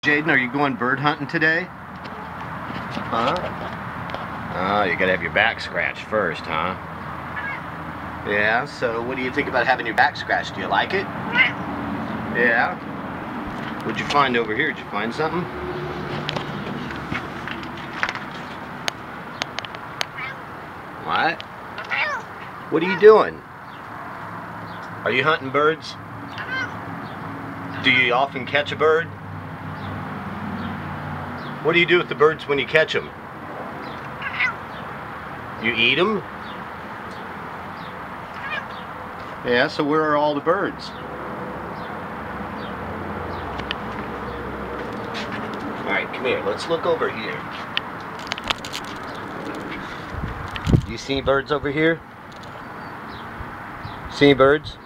Jayden, are you going bird hunting today? Huh? Oh, you gotta have your back scratched first, huh? Yeah, so what do you think about having your back scratched? Do you like it? Yeah. What'd you find over here? Did you find something? What? What are you doing? Are you hunting birds? Do you often catch a bird? What do you do with the birds when you catch them? You eat them? Yeah, so where are all the birds? Alright, come here. Let's look over here. You see birds over here? See birds?